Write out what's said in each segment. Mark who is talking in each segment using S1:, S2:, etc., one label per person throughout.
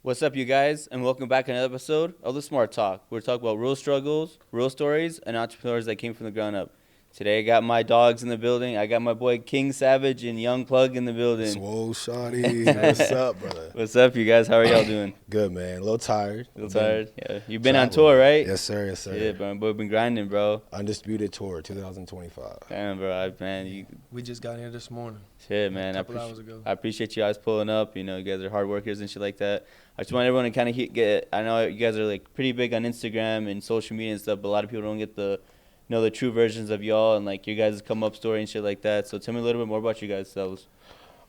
S1: What's up, you guys, and welcome back to another episode of the Smart Talk. We're talking about real struggles, real stories, and entrepreneurs that came from the ground up. Today, I got my dogs in the building. I got my boy King Savage and Young Plug in the building.
S2: Swole Shawty. What's up, brother?
S1: What's up, you guys? How are y'all doing?
S2: Good, man. A little tired.
S1: A little tired? Yeah. You've been on tour, right?
S2: Yes, sir. Yes, sir.
S1: Yeah, bro. We've been grinding, bro.
S2: Undisputed Tour 2025.
S1: Damn, bro. Man,
S3: We just got here this morning.
S1: shit, man.
S3: A couple hours ago.
S1: I appreciate you guys pulling up. You know, you guys are hard workers and shit like that. I just want everyone to kind of get. I know you guys are like pretty big on Instagram and social media and stuff, but a lot of people don't get the true versions of y'all and like your guys' come up story and shit like that. So tell me a little bit more about you guys selves.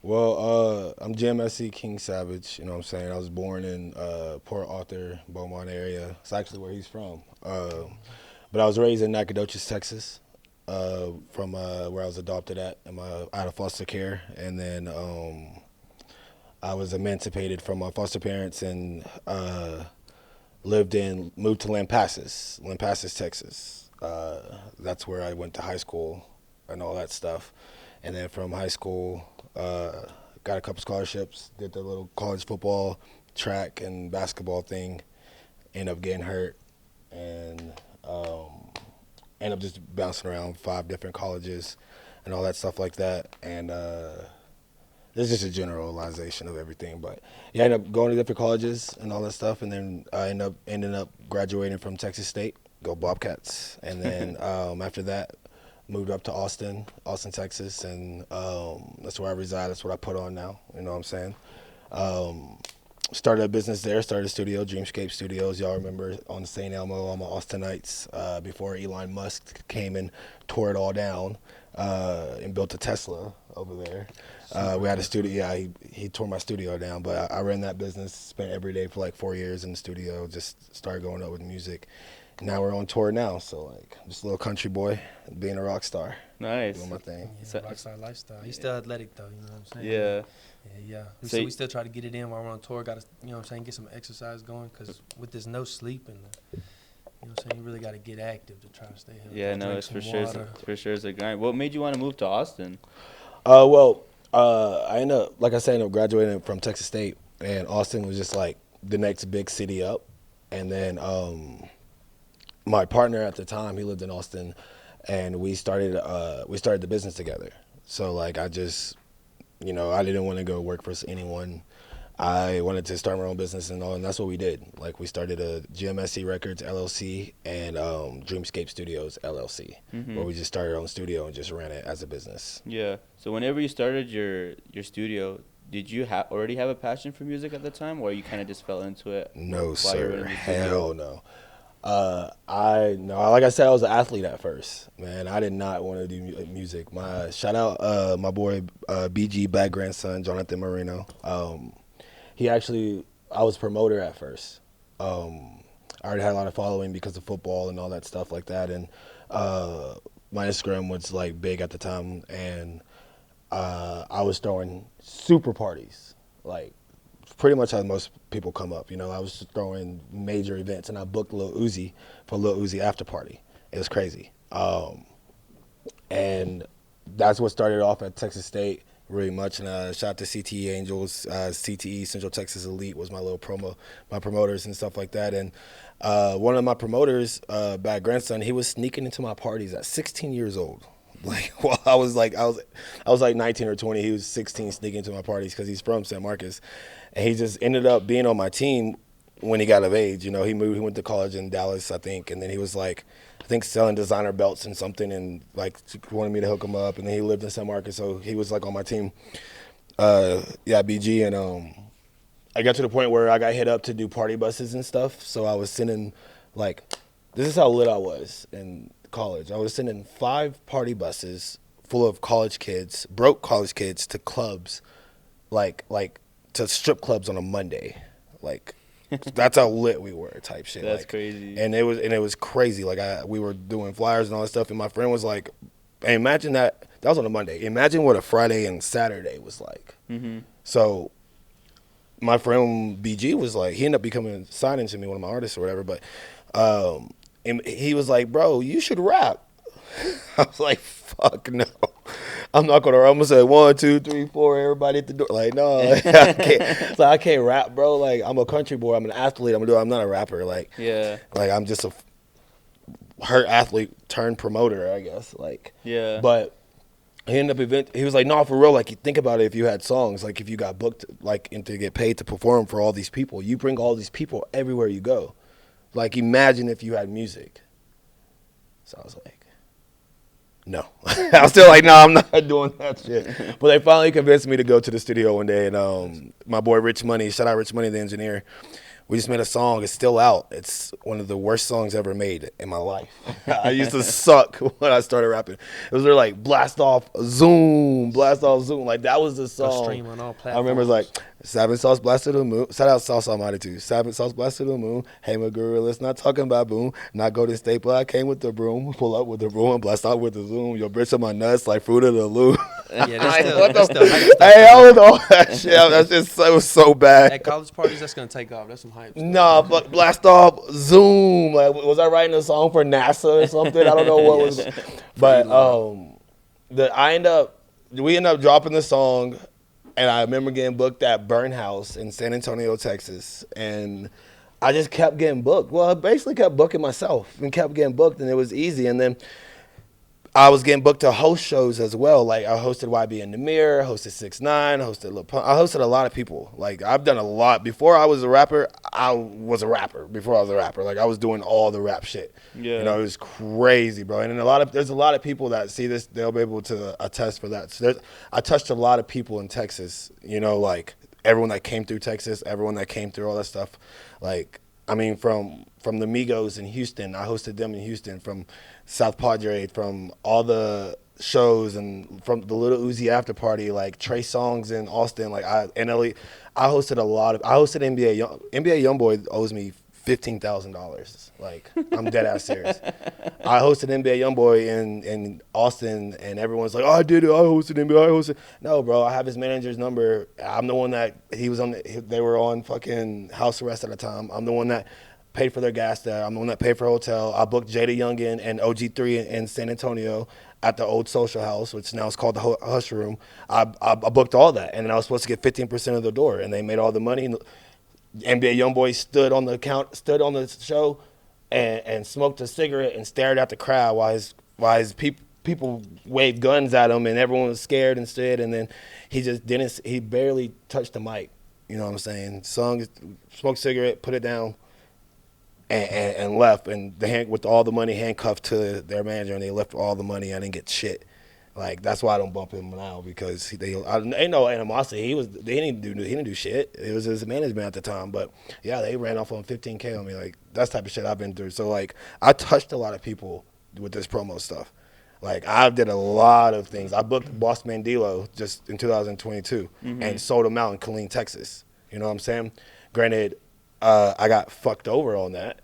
S2: Well, I'm GMSC King Savage. You know what I'm saying? I was born in Port Arthur, Beaumont area. It's actually where he's from. But I was raised in Nacogdoches, Texas, from where I was adopted at out of foster care. And then I was emancipated from my foster parents and moved to Lampasas, Texas. That's where I went to high school and all that stuff. And then from high school, got a couple scholarships, did the little college football, track, and basketball thing. Ended up getting hurt and ended up just bouncing around 5 different colleges and all that stuff like that. And this is just a generalization of everything. But yeah, I ended up going to different colleges and all that stuff. And then I ended up graduating from Texas State. Go Bobcats. And then after that, moved up to Austin, Texas, and that's where I reside. That's what I put on now. You know what I'm saying? Started a business there, started a studio, Dreamscape Studios. Y'all remember on St. Elmo, on my Austinites, before Elon Musk came and tore it all down and built a Tesla over there. We had a studio. Yeah, he tore my studio down, but I ran that business, spent every day for like 4 years in the studio, just started going up with music. Now we're on tour now, so like I'm just a little country boy being a rock star.
S1: Nice.
S2: Doing my thing.
S3: Yeah, rockstar lifestyle. He's still athletic though, you know what I'm saying?
S1: Yeah.
S3: Yeah.
S1: So
S3: we still try to get it in while we're on tour. Got to, you know what I'm saying, get some exercise going because with this no sleep and you know what I'm saying, you really got to get active to try to stay healthy.
S1: Yeah, no, it's for sure it's a grind. What made you want to move to Austin?
S2: I ended up graduating from Texas State, and Austin was just like the next big city up. And then my partner at the time, he lived in Austin, and we started the business together. So like I just, I didn't want to go work for anyone. I wanted to start my own business and all, and that's what we did. Like we started a GMSC Records LLC and Dreamscape Studios LLC, where we just started our own studio and just ran it as a business.
S1: Yeah. So whenever you started your studio, did you already have a passion for music at the time, or you kind of just fell into it?
S2: No, sir. Hell no. Like I said, I was an athlete at first, man. I did not want to do music. Shout out my boy BG bad grandson Jonathan Marino. I was promoter at first. I already had a lot of following because of football and all that stuff like that, and my Instagram was like big at the time, and I was throwing super parties, like pretty much how most people come up. I was throwing major events, and I booked Lil Uzi for Lil Uzi after party. It was crazy. And that's what started off at Texas State really much. And shout out to CTE Angels, CTE Central Texas Elite was my promoters and stuff like that. And one of my promoters, bad grandson, he was sneaking into my parties at 16 years old. Like, well, I was like 19 or 20. He was 16, sneaking into my parties because he's from San Marcos, and he just ended up being on my team when he got of age. He went to college in Dallas, I think, and then he was like, I think selling designer belts and something, and like wanted me to hook him up. And then he lived in San Marcos, so he was like on my team. BG, and I got to the point where I got hit up to do party buses and stuff. So I was sending this is how lit I was in college. I was sending 5 party buses full of broke college kids to clubs, like to strip clubs on a Monday. Like that's how lit we were, type shit.
S1: That's crazy.
S2: And it was crazy. Like we were doing flyers and all that stuff, and my friend was like, hey, imagine that was on a Monday. Imagine what a Friday and Saturday was like. So my friend BG was like, he ended up signing to me, one of my artists or whatever, but and he was like, bro, you should rap. I was like, fuck no. I'm not gonna. I'm gonna say 1, 2, 3, 4. Everybody at the door. Like no, I can't. So I can't rap, bro. Like I'm a country boy. I'm an athlete. I'm not a rapper. Like
S1: Yeah.
S2: like I'm just a hurt athlete turned promoter, I guess. Like
S1: Yeah.
S2: but. He ended up he was like, no, for real, like, you think about it, if you had songs, like, if you got booked, like, and to get paid to perform for all these people, you bring all these people everywhere you go. Like, imagine if you had music. So I was like, no. I was still like, no, I'm not doing that shit. But they finally convinced me to go to the studio one day, and my boy Rich Money, shout out Rich Money, the engineer, we just made a song. It's still out. It's one of the worst songs ever made in my life. I used to suck when I started rapping. It was like blast off zoom. Like that was the song.
S3: Stream on all platforms.
S2: I remember it was like Savin Sauce blast to the moon. Shout out Sauce Almighty too. Savin Sauce blast to the moon. Hey my gorillas, not talking about boom. Not go to state, but I came with the broom. Pull up with the broom and blast out with the zoom. Your bitch on my nuts like fruit of the loom.
S3: Yeah, that's still hype stuff.
S2: Hey, I was all that shit. That's just it was so bad.
S3: At college parties, that's gonna take off. That's some hype stuff.
S2: No, but blast off Zoom. Like, was I writing a song for NASA or something? I don't know what was. But we end up dropping the song, and I remember getting booked at Burn House in San Antonio, Texas, and I just kept getting booked. Well, I basically kept booking myself and kept getting booked, and it was easy. And then I was getting booked to host shows as well. Like I hosted YB in the Mirror, hosted 6ix9ine, hosted Lil Pump. I hosted a lot of people. Like I've done a lot. Before I was a rapper, I was a rapper. Before I was a rapper, like I was doing all the rap shit.
S1: Yeah.
S2: You know, it was crazy, bro. And there's a lot of people that see this, they'll be able to attest for that. So I touched a lot of people in Texas. You know, like everyone that came through Texas, everyone that came through all that stuff. Like I mean, from the Migos in Houston, I hosted them in Houston. From South Padre, from all the shows, and from the Little Uzi after party, like Trey Songz in Austin, like NLE. I hosted NBA YoungBoy owes me $15,000. Like I'm dead ass serious. I hosted NBA YoungBoy in Austin, and everyone's like, "Oh, I did it. I hosted NBA. No, bro. I have his manager's number. I'm the one that he was on. They were on fucking house arrest at the time. I'm the one that paid for their gas there. I'm the one that paid for a hotel. I booked Jada Youngin and OG3 in San Antonio at the old social house, which now is called the Hush Room. I booked all that, and then I was supposed to get 15% of the door, and they made all the money. NBA YoungBoy stood on the show, and smoked a cigarette and stared at the crowd while his people waved guns at him, and everyone was scared and stood. And then he barely touched the mic. You know what I'm saying? Smoked a cigarette, put it down, and left, and with all the money handcuffed to their manager, and they left all the money. I didn't get shit. Like that's why I don't bump him now, because ain't no animosity. He didn't do shit. It was his management at the time, but yeah, they ran off on $15K on me. Like that's the type of shit I've been through. So like I touched a lot of people with this promo stuff. Like I did a lot of things. I booked Boss Mandilo just in 2022 and sold him out in Killeen, Texas. You know what I'm saying? Granted, I got fucked over on that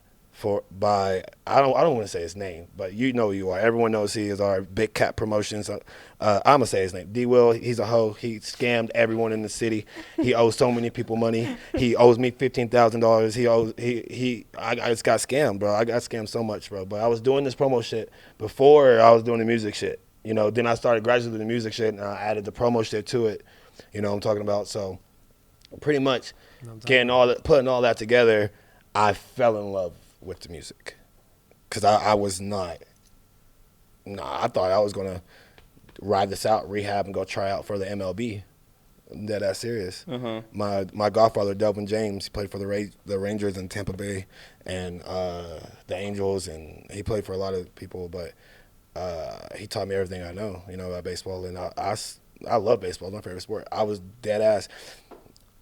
S2: by I don't want to say his name, but you know who you are. Everyone knows he is our Big Cat Promotions. I'm gonna say his name. D Will. He's a hoe. He scammed everyone in the city. He owes so many people money. He owes me $15,000. I just got scammed, bro. I got scammed so much, bro. But I was doing this promo shit before I was doing the music shit. You know. Then I started gradually the music shit, and I added the promo shit to it. You know what I'm talking about? So pretty much putting all that together, I fell in love with the music, because I was not. I thought I was gonna ride this out, rehab, and go try out for the MLB. I'm dead ass serious. My godfather Delvin James, he played for the Rangers in Tampa Bay and the Angels, and he played for a lot of people. But he taught me everything I know, about baseball, and I love baseball. It's my favorite sport. I was dead ass.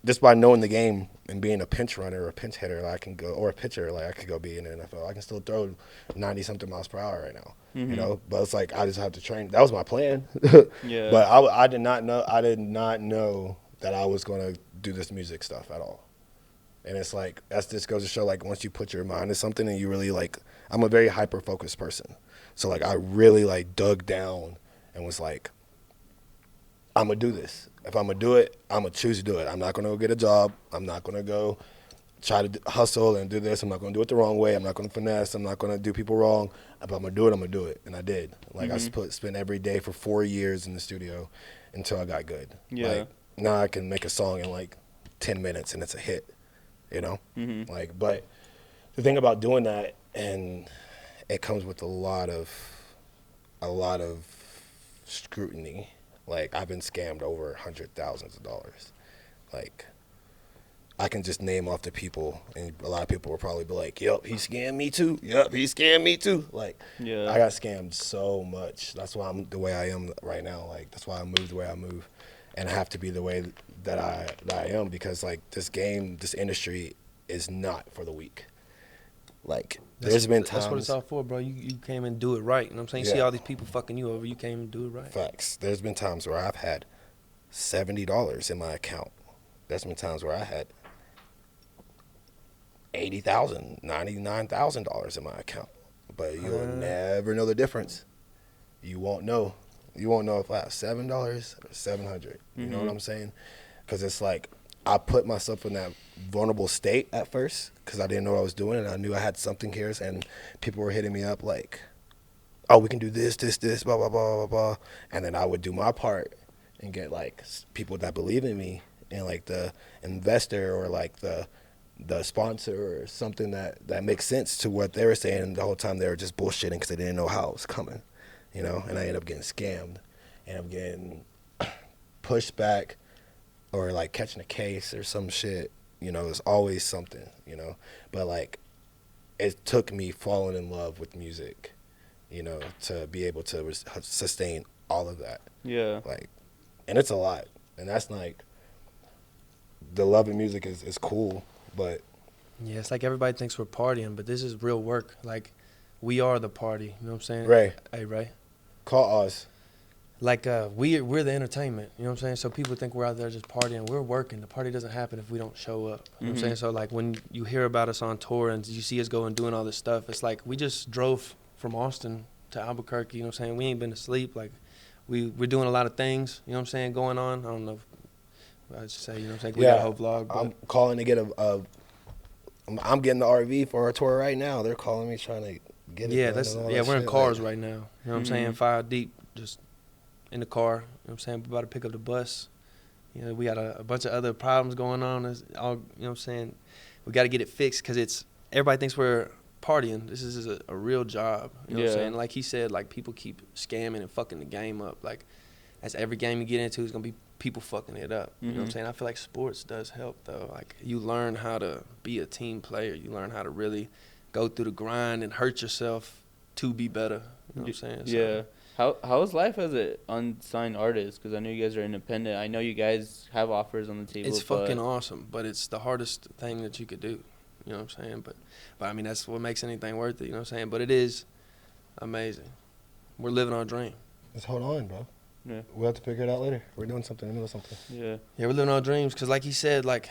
S2: Just by knowing the game and being a pinch runner or a pinch hitter, I can go, or a pitcher, I could go be in the NFL. I can still throw 90-something miles per hour right now, But it's like I just have to train. That was my plan.
S1: Yeah.
S2: But I did not know. I did not know that I was going to do this music stuff at all. And it's like that just goes to show, like, once you put your mind to something and you really I'm a very hyper focused person. So I really dug down and was like, I'm gonna do this. If I'm going to do it, I'm going to choose to do it. I'm not going to go get a job. I'm not going to go try to hustle and do this. I'm not going to do it the wrong way. I'm not going to finesse. I'm not going to do people wrong. But I'm going to do it. I'm going to do it. And I did. Like, I spent every day for 4 years in the studio until I got good.
S1: Yeah.
S2: Like, now I can make a song in, like, 10 minutes and it's a hit, you know? Like, but the thing about doing that, and it comes with a lot of scrutiny. Like, I've been scammed over hundreds of dollars. Like, I can just name off the people, and a lot of people will probably be like, "Yup, he scammed me too. Yup, he scammed me too." Like, I got scammed so much. That's why I'm the way I am right now. Like, that's why I move the way I move, and I have to be the way that I am, because like this industry is not for the weak. Like, there's been times.
S3: That's what it's all for, bro. You came and do it right. You know what I'm saying? You see all these people fucking you over. You came and do it right.
S2: Facts. There's been times where I've had $70 in my account. There's been times where I had $80,000, $99,000 in my account, but you'll never know the difference. You won't know. You won't know if I have $7 or $700. You know what I'm saying? Because it's like I put myself in that vulnerable state at first because I didn't know what I was doing, and I knew I had something here, and people were hitting me up like, "Oh, we can do this, blah blah blah blah blah," and then I would do my part and get like people that believe in me, and like the investor or like the sponsor or something that makes sense to what they were saying. And the whole time they were just bullshitting because they didn't know how it was coming, you know. And I ended up getting scammed, and I'm getting pushed back, or like catching a case or some shit. You know, there's always something, you know. But like, it took me falling in love with music, you know, to be able to sustain all of that.
S1: Yeah.
S2: Like, and it's a lot, and that's like, the love of music is cool. But
S3: yeah, it's like everybody thinks we're partying, but this is real work. Like, we are the party. You know what I'm saying?
S2: Ray.
S3: Hey, Ray.
S2: Call us.
S3: Like, we're the entertainment. You know what I'm saying? So people think we're out there just partying. We're working. The party doesn't happen if we don't show up. You know what I'm saying? So, like, when you hear about us on tour and you see us go and doing all this stuff, it's like we just drove from Austin to Albuquerque. You know what I'm saying? We ain't been asleep. Like, we're doing a lot of things. You know what I'm saying? Going on. I don't know. I'd say, you know what I'm saying? We got a whole vlog. But
S2: I'm calling to get I'm getting the RV for our tour right now. They're calling me trying to get it.
S3: Yeah, we're in cars right now. You know what I'm saying? 5 deep, just in the car. You know what I'm saying? We're about to pick up the bus. You know, we got a bunch of other problems going on. It's all, you know what I'm saying? We got to get it fixed because everybody thinks we're partying. This is a real job. You know what I'm saying? Like he said, like, people keep scamming and fucking the game up. Like, that's every game you get into is going to be people fucking it up. You know what I'm saying? I feel like sports does help, though. Like, you learn how to be a team player. You learn how to really go through the grind and hurt yourself to be better. You know what I'm saying?
S1: Yeah. How is life as an unsigned artist? Because I know you guys are independent. I know you guys have offers on the table.
S3: It's fucking awesome, but it's the hardest thing that you could do. You know what I'm saying? But I mean, that's what makes anything worth it. You know what I'm saying? But it is amazing. We're living our dream.
S2: Just hold on, bro.
S1: Yeah.
S2: We'll have to figure it out later. We're doing something. In the middle of something.
S1: Yeah.
S3: Yeah, we're living our dreams. Cause like he said, like,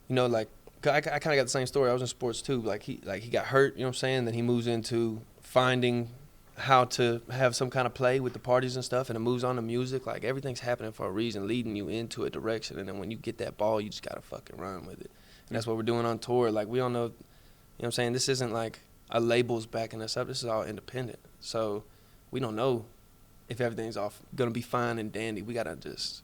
S3: you know, like I kind of got the same story. I was in sports too. Like he got hurt. You know what I'm saying? Then he moves into finding how to have some kind of play with the parties and stuff, and it moves on to music. Like, everything's happening for a reason, leading you into a direction. And then when you get that ball, you just gotta fucking run with it. And that's what we're doing on tour. Like, we don't know. You know what I'm saying? This isn't like a label's backing us up. This is all independent. So we don't know if everything's gonna be fine and dandy. We gotta just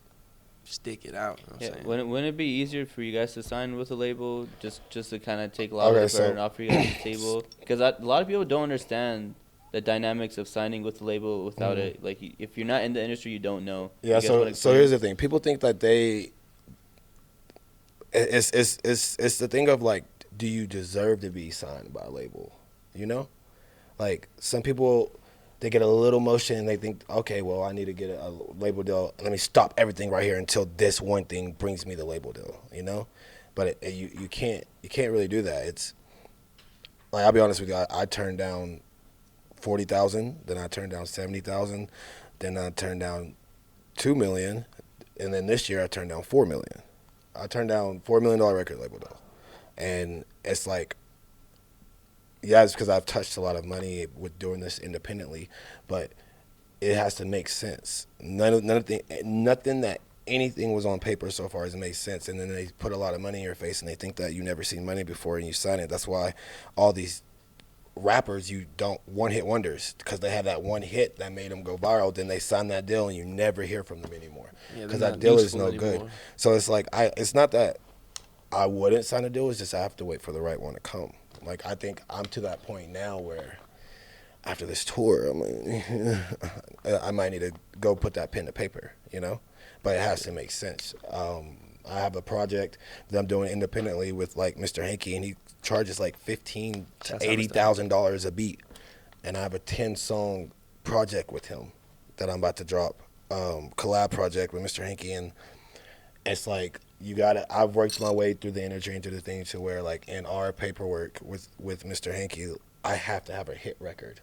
S3: stick it out. You know what I'm saying?
S1: Wouldn't it be easier for you guys to sign with a label, just to kind of take a lot of the burden off for you guys at the table? Because a lot of people don't understand the dynamics of signing with a label without it. Like, if you're not in the industry, you don't know.
S2: Yeah. So here's the thing. People think that it's the thing of like, do you deserve to be signed by a label? You know, like, some people, they get a little motion and they think, okay, well, I need to get a label deal. Let me stop everything right here until this one thing brings me the label deal, you know? But you can't really do that. It's like, I'll be honest with you, I turned down 40,000, then I turned down 70,000, then I turned down 2 million, and then this year I turned down 4 million. I turned down $4 million record label deal. And it's like, yeah, it's because I've touched a lot of money with doing this independently, but it has to make sense. Nothing that anything was on paper so far as it made sense, and then they put a lot of money in your face, and they think that you never seen money before, and you sign it. That's why all these rappers, you don't one-hit wonders, because they have that one hit that made them go viral. Then they sign that deal, and you never hear from them anymore, because that deal is no good. So it's like it's not that I wouldn't sign a deal. It's just I have to wait for the right one to come. Like, I think I'm to that point now where after this tour, I might need to go put that pen to paper, you know? But it has to make sense. I have a project that I'm doing independently with, like, Mr. Hankey, and he charges like $15,000 to $80,000 a beat. And I have a 10-song project with him that I'm about to drop, collab project with Mr. Hankey. And it's like, I've worked my way through the industry into the thing to where, like, in our paperwork with Mr. Hankey, I have to have a hit record.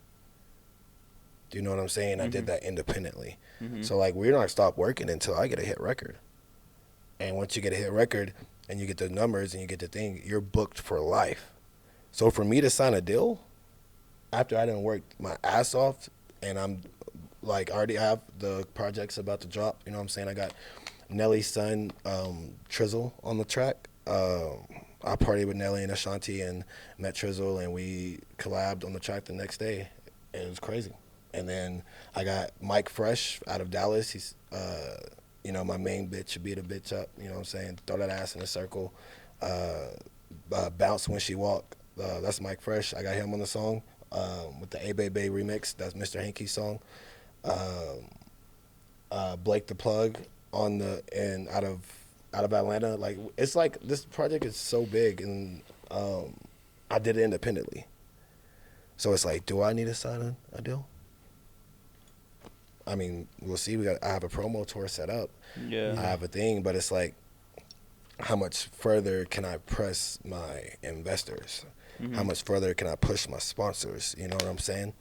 S2: Do you know what I'm saying? Mm-hmm. I did that independently. Mm-hmm. So, like, we're not stop working until I get a hit record. And once you get a hit record and you get the numbers and you get the thing, you're booked for life. So for me to sign a deal, after I done worked my ass off, and I'm, like, already have the projects about to drop, you know what I'm saying? I got Nelly's son, Trizzle, on the track. I partied with Nelly and Ashanti and met Trizzle, and we collabed on the track the next day. It was crazy. And then I got Mike Fresh out of Dallas. He's, you know, my main bitch, beat a bitch up, you know what I'm saying? Throw that ass in a circle. Bounce when she walk. That's Mike Fresh. I got him on the song with the A Bay Bay remix. That's Mr. Hankey's song. Blake the Plug on out of Atlanta. Like, it's like this project is so big, and I did it independently. So it's like, do I need to sign a deal? I mean, we'll see. I have a promo tour set up. Yeah. I have a thing, but it's like, how much further can I press my investors? Mm-hmm. How much further can I push my sponsors? You know what I'm saying?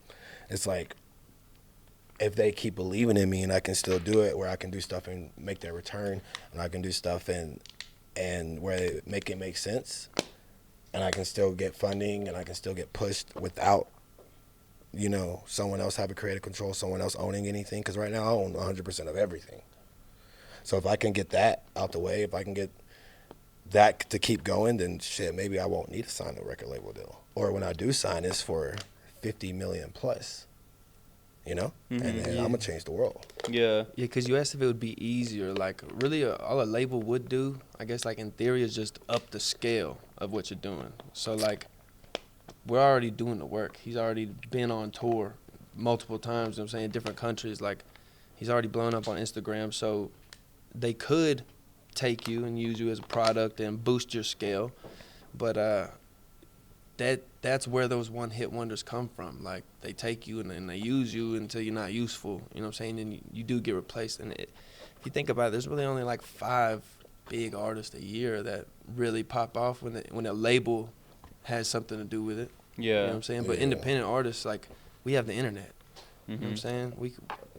S2: It's like, if they keep believing in me and I can still do it, where I can do stuff and make their return, and I can do stuff and where they make it make sense, and I can still get funding and I can still get pushed without, you know, someone else having creative control, someone else owning anything. Because right now I own 100% of everything. So if I can get that out the way, if I can get that to keep going, then shit, maybe I won't need to sign a record label deal. Or when I do sign, it's for 50 million plus, you know? Mm-hmm. And then I'm going to change the world.
S1: Yeah.
S3: Yeah, because you asked if it would be easier. Like, really, all a label would do, I guess, like, in theory, is just up the scale of what you're doing. So, like, we're already doing the work. He's already been on tour multiple times, you know what I'm saying, different countries. Like, he's already blown up on Instagram. So they could take you and use you as a product and boost your scale. But that's where those one-hit wonders come from. Like, they take you and they use you until you're not useful, you know what I'm saying? And you do get replaced. And if you think about it, there's really only like 5 big artists a year that really pop off when a label has something to do with it.
S1: Yeah.
S3: You know what I'm saying? But independent artists, like, we have the internet. You know what I'm saying?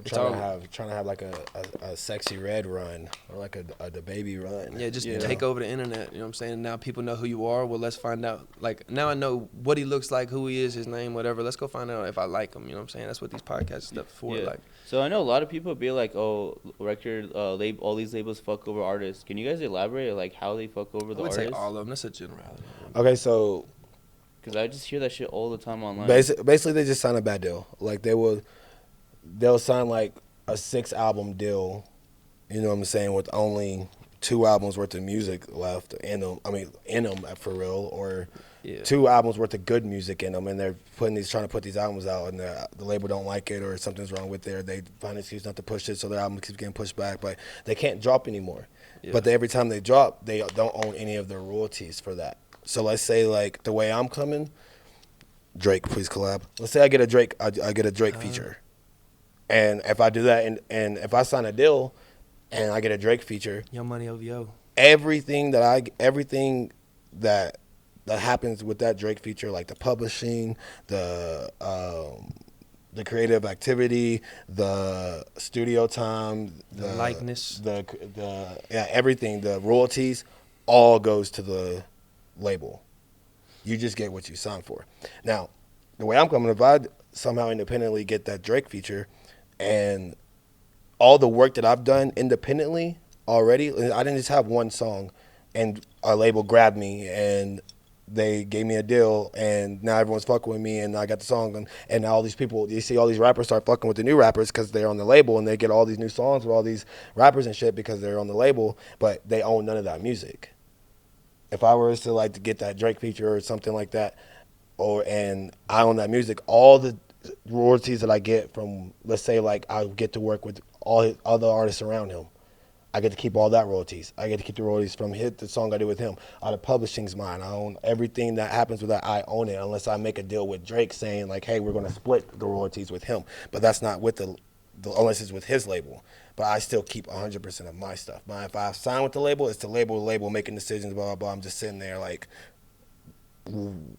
S2: Trying to have like a Sexy Red run, or like a the Baby run.
S3: Yeah, just take over the internet. You know what I'm saying? Now people know who you are. Well, let's find out. Like, now I know what he looks like, who he is, his name, whatever. Let's go find out if I like him. You know what I'm saying? That's what these podcasts stuff for.
S1: Yeah.
S3: Like,
S1: so I know a lot of people be like, oh, record label, all these labels fuck over artists. Can you guys elaborate like how they fuck over the artists?
S3: I would say all of them. That's a generality.
S2: Okay, so
S1: because I just hear that shit all the time online.
S2: Basically, they just sign a bad deal. Like, they'll sign like a 6-album deal, you know what I'm saying, with only 2 albums worth of music left in them. I mean, in them for real, or 2 albums worth of good music in them, and they're trying to put these albums out, and the label don't like it, or something's wrong with it. They find an excuse not to push it, so their album keeps getting pushed back. But they can't drop anymore. Yeah. But every time they drop, they don't own any of the royalties for that. So let's say, like, the way I'm coming, Drake, please collab. Let's say I get a Drake feature. And if I do that, and if I sign a deal and I get a Drake feature,
S3: Yo Money OVO,
S2: everything that happens with that Drake feature, like the publishing, the creative activity, the studio time, the
S3: likeness,
S2: everything, the royalties, all goes to the label. You just get what you signed for. Now, the way I'm coming, if I somehow independently get that Drake feature, and all the work that I've done independently, already. I didn't just have one song, and a label grabbed me and they gave me a deal, and now everyone's fucking with me, and I got the song, and now all these people, you see all these rappers start fucking with the new rappers because they're on the label, and they get all these new songs with all these rappers and shit because they're on the label, but they own none of that music. If I was to like to get that Drake feature or something like that, and I own that music, all the royalties that I get from, let's say like I get to work with all his other artists around him, I get to keep all that royalties. I get to keep the royalties from the song I did with him. All the publishing's mine. I own everything that happens with that. I own it unless I make a deal with Drake saying like, hey, we're going to split the royalties with him. But that's not with the unless it's with his label. But I still keep 100% of my stuff. But if I sign with the label, it's the label making decisions, blah, blah, blah. I'm just sitting there like,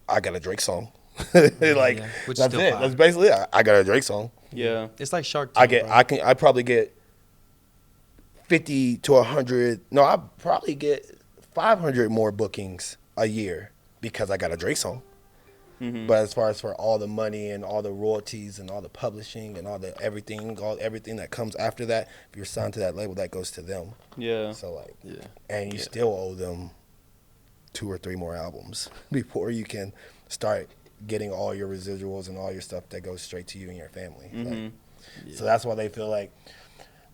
S2: I got a Drake song. Like,
S3: Yeah, which
S2: that's
S3: is still
S2: it.
S3: fine.
S2: That's basically it. I got a Drake song.
S1: Yeah.
S3: It's like Shark Tank.
S2: I probably get 50 to 100. No, I probably get 500 more bookings a year because I got a Drake song.
S1: Mm-hmm.
S2: But as far as for all the money and all the royalties and all the publishing and all everything that comes after that, if you're signed to that label, that goes to them.
S1: Yeah.
S2: So like,
S3: Yeah.
S2: and you still owe them 2 or 3 more albums before you can start getting all your residuals and all your stuff that goes straight to you and your family.
S1: Mm-hmm.
S2: So that's why they feel like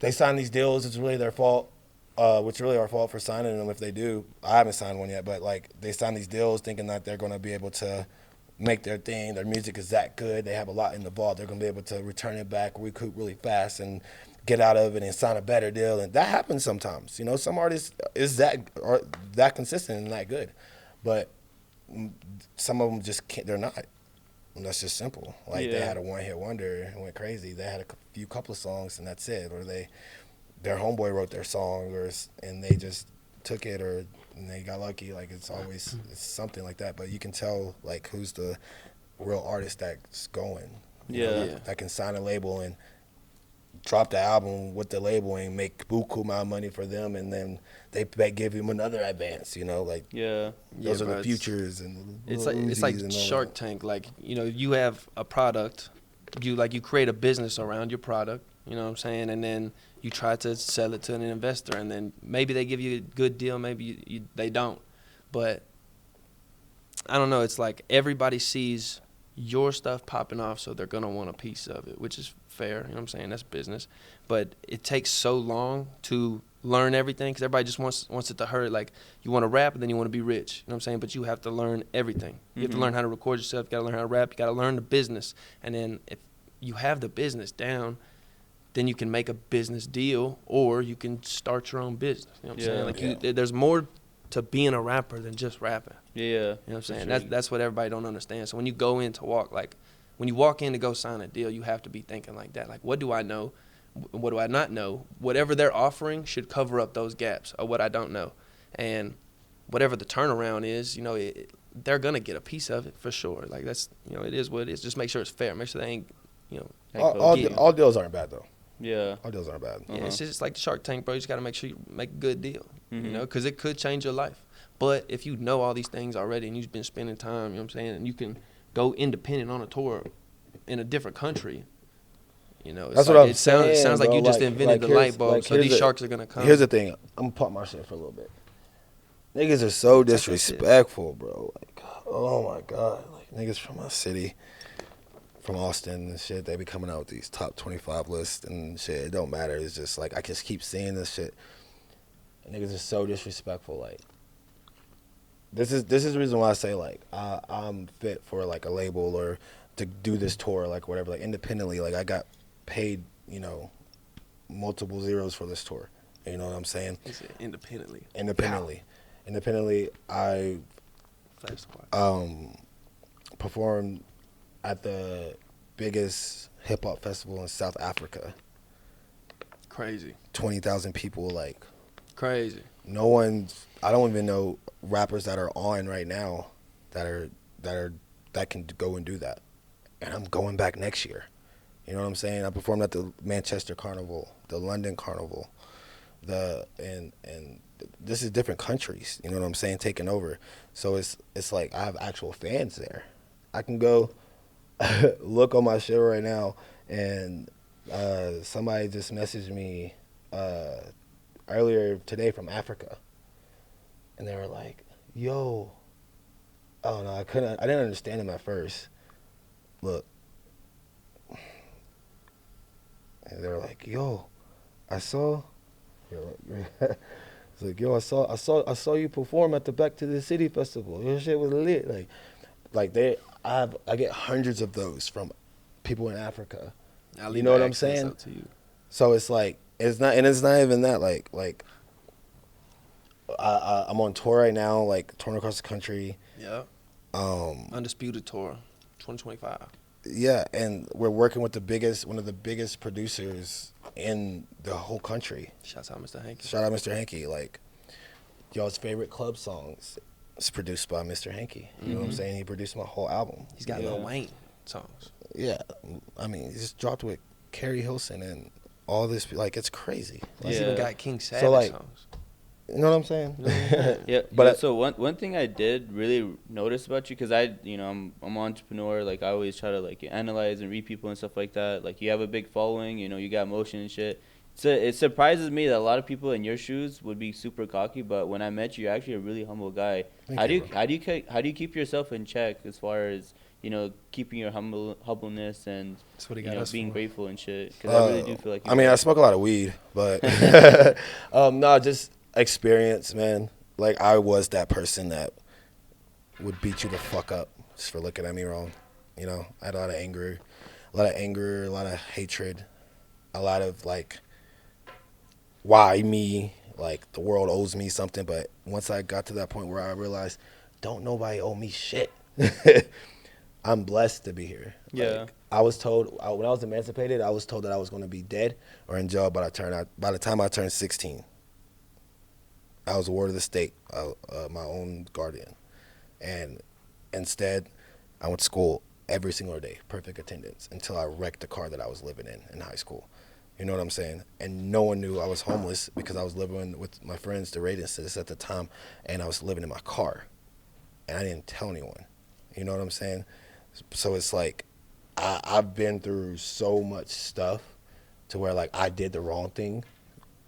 S2: they sign these deals. It's really their fault, which really our fault for signing them if they do. I haven't signed one yet, but like they sign these deals thinking that they're going to be able to make their thing. Their music is that good. They have a lot in the vault. They're going to be able to return it back, recoup really fast, and get out of it and sign a better deal. And that happens sometimes. You know, some artists are that consistent and that good, but some of them just can't. They're not. And that's just simple. Like they had a one-hit wonder and went crazy. They had a couple of songs and that's it. Or their homeboy wrote their song, and they just took it, and they got lucky. Like it's something like that. But you can tell like who's the real artist that's going. You know, that can sign a label and drop the album with the label and make buku amount of money for them, and then they give him another advance. You know, like those are the futures and
S3: it's like Shark Tank. Like, you know, you have a product, you create a business around your product. You know what I'm saying? And then you try to sell it to an investor, and then maybe they give you a good deal, maybe they don't. But I don't know. It's like everybody sees your stuff popping off, so they're going to want a piece of it, which is fair. You know what I'm saying? That's business. But it takes so long to learn everything because everybody just wants it to hurt. Like, you want to rap and then you want to be rich. You know what I'm saying? But you have to learn everything. You have to learn how to record yourself. You got to learn how to rap. You got to learn the business. And then if you have the business down, then you can make a business deal or you can start your own business. You know what I'm saying? Like, there's more to being a rapper than just rapping.
S1: Yeah.
S3: You know what I'm saying? That's what everybody don't understand. So when you go in to when you walk in to go sign a deal, you have to be thinking like that. Like, what do I know? What do I not know? Whatever they're offering should cover up those gaps of what I don't know. And whatever the turnaround is, you know, they're going to get a piece of it for sure. Like, that's, you know, it is what it is. Just make sure it's fair. Make sure they ain't, you know.
S2: All deals aren't bad, though.
S1: Yeah.
S2: All deals aren't bad.
S3: Yeah, it's just like the Shark Tank, bro. You just got to make sure you make a good deal, you know, because it could change your life. But if you know all these things already and you've been spending time, you know what I'm saying, and you can go independent on a tour in a different country, you know,
S2: that's what I'm
S3: saying. It sounds like
S2: bro.
S3: you just invented the light bulb, so these sharks are going to come.
S2: Here's the thing. I'm going to pop my shit for a little bit. Niggas are so disrespectful, bro. Like, oh, my God. Like, niggas from my city, from Austin and shit, they be coming out with these top 25 lists and shit. It don't matter. It's just, like, I just keep seeing this shit. Niggas are so disrespectful. Like, this is the reason why I say, like, I'm fit for, like, a label or to do this tour, like, whatever. Like, independently, like, I got paid, you know, multiple zeros for this tour. You know what I'm saying?
S3: Independently.
S2: Independently, I performed at the biggest hip-hop festival in South Africa.
S3: Crazy.
S2: 20,000 people, like.
S3: Crazy.
S2: I don't even know rappers that are on right now that can go and do that. And I'm going back next year. You know what I'm saying? I performed at the Manchester Carnival, the London Carnival, and this is different countries. You know what I'm saying? Taking over. So it's like I have actual fans there. I can go look on my shit right now, and somebody just messaged me earlier today from Africa, and they were like, "Yo, oh no, I didn't understand them at first. Look, and they were like, yo, I saw, it's like, yo, I saw you perform at the Back to the City festival. Your shit was lit. I get hundreds of those from people in Africa. You know what I'm saying?
S3: To you.
S2: So it's like it's not even that like I'm on tour right now, like touring across the country.
S3: Yeah. Undisputed tour, 2025.
S2: Yeah, and we're working with one of the biggest producers in the whole country.
S3: Shouts out Mr. Hankey.
S2: Shout out Mr. Hankey. Like, y'all's favorite club songs is produced by Mr. Hankey. You know what I'm saying? He produced my whole album.
S3: He's got Lil Wayne songs.
S2: Yeah, I mean, he just dropped with Carrie Hilson and all this. Like, it's crazy.
S3: He's even got King Savage
S2: So, like,
S3: songs.
S2: you know what I'm saying?
S1: Yeah,
S2: But
S1: so one thing I did really notice about you, because I'm an entrepreneur. Like, I always try to like analyze and read people and stuff like that. Like, you have a big following. You know, you got motion and shit. So it surprises me that a lot of people in your shoes would be super cocky, but when I met you, you're actually a really humble guy. How do you keep yourself in check as far as, you know, keeping your humbleness and,
S3: That's what he
S1: you
S3: got
S1: know,
S3: us
S1: being
S3: for.
S1: grateful and shit? Because I really do feel like.
S2: I mean, I smoke a lot of weed, but no, just experience, man. Like, I was that person that would beat you the fuck up just for looking at me wrong. You know, I had a lot of anger, a lot of hatred, a lot of like, why me? Like, the world owes me something. But once I got to that point where I realized, don't nobody owe me shit. I'm blessed to be here.
S1: Yeah.
S2: Like, I was told when I was emancipated, I was told that I was going to be dead or in jail by the time I turned 16. I was a ward of the state, my own guardian, and instead, I went to school every single day, perfect attendance, until I wrecked the car that I was living in high school. You know what I'm saying? And no one knew I was homeless because I was living with my friends, the radiologists at the time, and I was living in my car, and I didn't tell anyone. You know what I'm saying? So it's like I've been through so much stuff to where like I did the wrong thing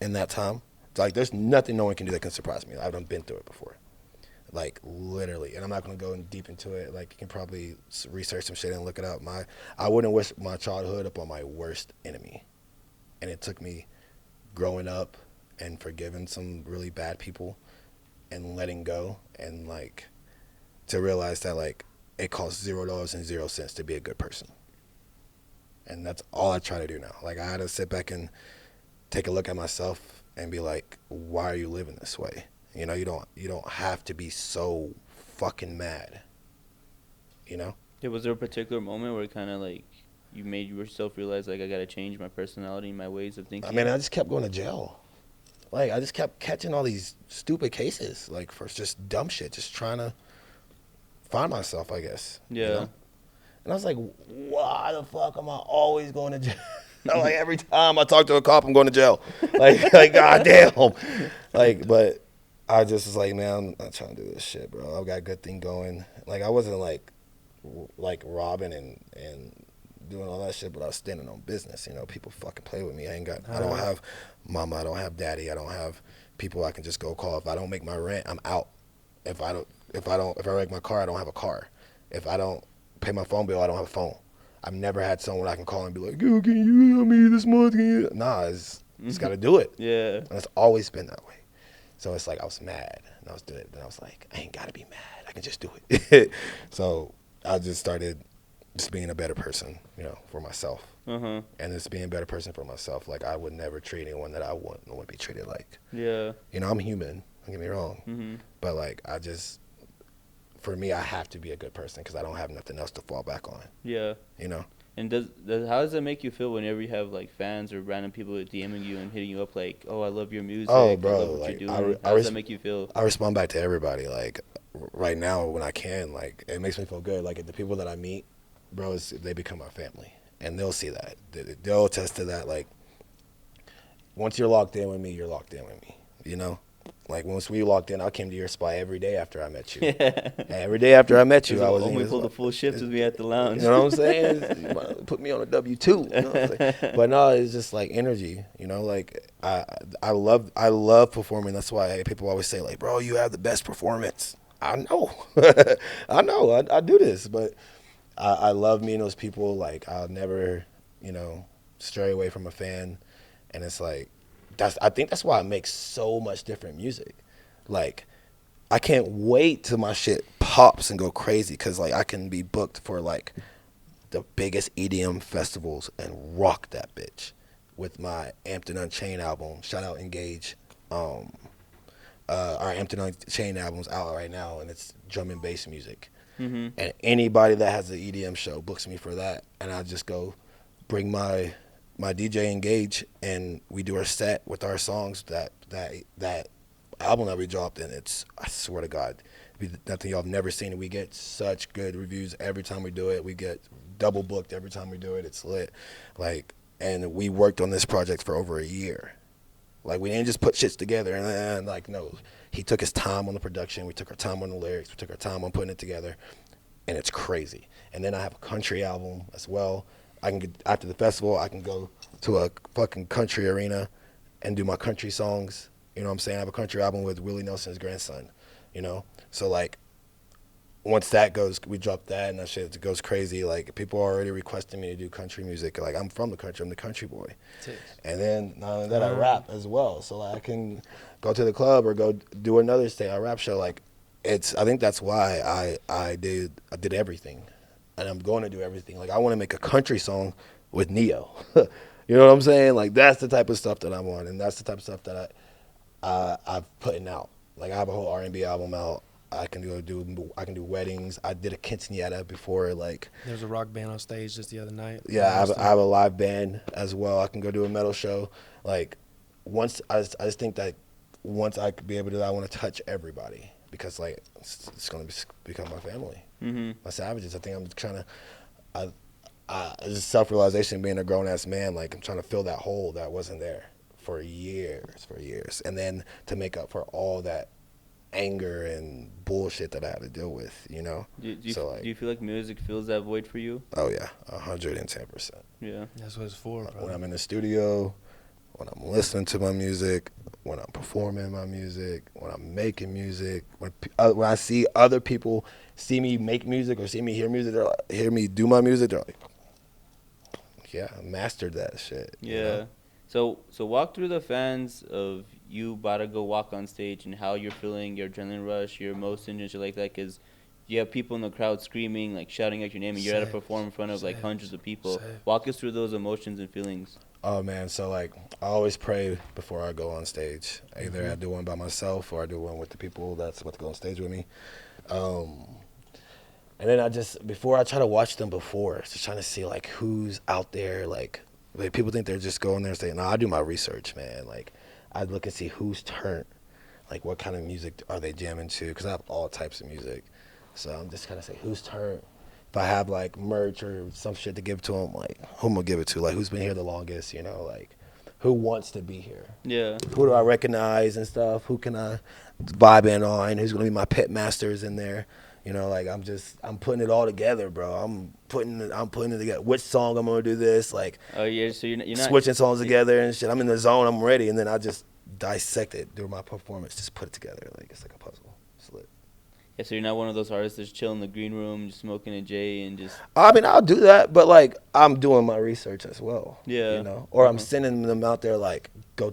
S2: in that time. Like, there's nothing no one can do that can surprise me. I've been through it before. Like, literally. And I'm not going to go in deep into it. Like, you can probably research some shit and look it up. I wouldn't wish my childhood upon my worst enemy. And it took me growing up and forgiving some really bad people and letting go and, like, to realize that, like, it costs $0.00 to be a good person. And that's all I try to do now. Like, I had to sit back and take a look at myself and be like, why are you living this way? You know, you don't have to be so fucking mad. You know?
S1: Yeah, was there a particular moment where kind of like you made yourself realize like I gotta change my personality, my ways of thinking?
S2: I mean, I just kept going to jail. Like, I just kept catching all these stupid cases, like, for just dumb shit, just trying to find myself, I guess.
S1: Yeah.
S2: You know? And I was like, why the fuck am I always going to jail? Like, every time I talk to a cop, I'm going to jail. Like goddamn. Like, but I just was like, man, I'm not trying to do this shit, bro. I've got a good thing going. Like, I wasn't like robbing and doing all that shit, but I was standing on business. You know, people fucking play with me. I don't have mama. I don't have daddy. I don't have people I can just go call. If I don't make my rent, I'm out. If I wreck my car, I don't have a car. If I don't pay my phone bill, I don't have a phone. I've never had someone I can call and be like, yo, can you help me this month? Nah, it's got to do it.
S1: Yeah.
S2: And it's always been that way. So it's like I was mad, and I was doing it. Then I was like, I ain't got to be mad. I can just do it. So I just started just being a better person, you know, for myself.
S1: Uh-huh.
S2: And just being a better person for myself. Like, I would never treat anyone that I wouldn't want to be treated like.
S1: Yeah.
S2: You know, I'm human. Don't get me wrong.
S1: Mm-hmm.
S2: But, like, for me, I have to be a good person because I don't have nothing else to fall back on.
S1: Yeah.
S2: You know?
S1: And how does it make you feel whenever you have like fans or random people DMing you and hitting you up like, oh, I love your music.
S2: Oh, bro,
S1: I love what
S2: like,
S1: you're doing. How does that make you feel?
S2: I respond back to everybody. Like, right now, when I can, like, it makes me feel good. Like, the people that I meet, bro, they become my family. And they'll see that. They'll attest to that. Like, once you're locked in with me, you're locked in with me. You know? Like once we locked in, I came to your spot every day after I met you.
S1: Yeah.
S2: Every day after I met you, I was
S1: only pulled the full shift with me at the lounge.
S2: You know what I'm saying? You might put me on a W-2. You know what I'm saying? But no, it's just like energy. You know, like I love performing. That's why people always say like, bro, you have the best performance. I know, I know, I do this, but I love meeting those people. Like I'll never, you know, stray away from a fan, and it's like I think that's why I make so much different music. Like I can't wait till my shit pops and go crazy because like I can be booked for like the biggest EDM festivals and rock that bitch with my Amped and Unchained album. Shout out Engage. Our Amped and Unchained album's out right now, and it's drum and bass music.
S1: Mm-hmm.
S2: And anybody that has an EDM show books me for that, and I just go bring my DJ Engage, and we do our set with our songs. That album that we dropped, and it's, I swear to God, nothing y'all have never seen. We get such good reviews every time we do it. We get double booked every time we do it. It's lit, like, and we worked on this project for over a year. Like we didn't just put shits together and like no, he took his time on the production. We took our time on the lyrics. We took our time on putting it together, and it's crazy. And then I have a country album as well. I can get, after the festival, I can go to a fucking country arena and do my country songs. You know what I'm saying? I have a country album with Willie Nelson's grandson. You know, so like once that goes, we drop that and that shit goes crazy. Like people are already requesting me to do country music. Like I'm from the country, I'm the country boy. And then not only that, I rap as well. So like I can go to the club or go do another a rap show. Like it's, I think that's why I did everything, and I'm going to do everything. Like I want to make a country song with Neo. You know what I'm saying? Like that's the type of stuff that I want, and that's the type of stuff that I'm putting out. Like I have a whole R&B album out. I can do weddings. I did a quinceañera before, like.
S3: There was a rock band on stage just the other night.
S2: Yeah, I have a live band as well. I can go do a metal show. Like, once I just think that once I could be able to do that, I want to touch everybody because like it's gonna become my family, my savages. I think I'm trying to. It's just self-realization being a grown-ass man. Like I'm trying to fill that hole that wasn't there for years, and then to make up for all that anger and bullshit that I had to deal with, you know.
S1: Do you feel like music fills that void for you?
S2: Oh yeah, 110%.
S1: Yeah,
S3: that's what it's for, bro.
S2: When I'm in the studio, when I'm listening to my music, when I'm performing my music, when I'm making music, when I see other people see me make music or see me hear music, they're like, hear me do my music, they're like, yeah, I mastered that shit.
S1: Yeah.
S2: You know?
S1: So walk through the fans of you about to go walk on stage and how you're feeling, your adrenaline rush, your emotions and shit like that, because you have people in the crowd screaming, like shouting out your name, and you're at a perform in front of like hundreds of people. Walk us through those emotions and feelings.
S2: Oh man, so like I always pray before I go on stage. Either I do one by myself or I do one with the people that's about to go on stage with me. And then before I try to watch them before, just trying to see like who's out there. Like people think they're just going there and saying, no, I do my research, man. Like I look and see who's turn, like what kind of music are they jamming to, because I have all types of music. So I'm just kind of say who's turn. If I have like merch or some shit to give to them, like who am I gonna give it to? Like who's been here the longest, you know? Like who wants to be here?
S1: Yeah.
S2: Who do I recognize and stuff? Who can I vibe in on? Who's gonna be my pit masters in there? You know, like I'm putting it all together, bro. I'm putting it together. Which song I'm gonna do this? Like,
S1: oh yeah, so you're not
S2: switching songs together and shit. I'm in the zone. I'm ready, and then I just dissect it through my performance. Just put it together like it's like a puzzle. It's lit.
S1: Yeah, so you're not one of those artists that's chill in the green room, just smoking a J and just.
S2: I mean, I'll do that, but like I'm doing my research as well.
S1: Yeah.
S2: You know, or I'm sending them out there like go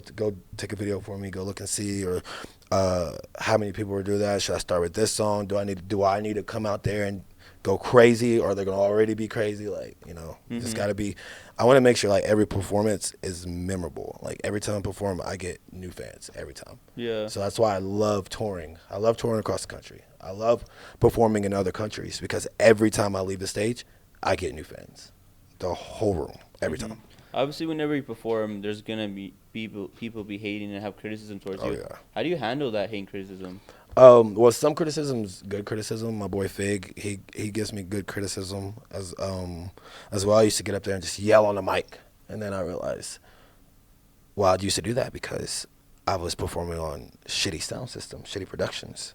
S2: take a video for me, go look and see, or how many people will do that? Should I start with this song? Do I need to come out there and go crazy, or they're gonna already be crazy? Like, you know, just gotta be. I want to make sure like every performance is memorable. Like every time I perform, I get new fans every time.
S1: Yeah.
S2: So that's why I love touring. I love touring across the country. I love performing in other countries because every time I leave the stage, I get new fans. The whole room every time.
S1: Obviously, whenever you perform, there's gonna be people be hating and have criticism towards you.
S2: Yeah.
S1: How do you handle that hate and criticism?
S2: Well, some criticism's good criticism. My boy Fig, he gives me good criticism as well. I used to get up there and just yell on the mic, and then I realized, well, I used to do that because I was performing on shitty sound system, shitty productions.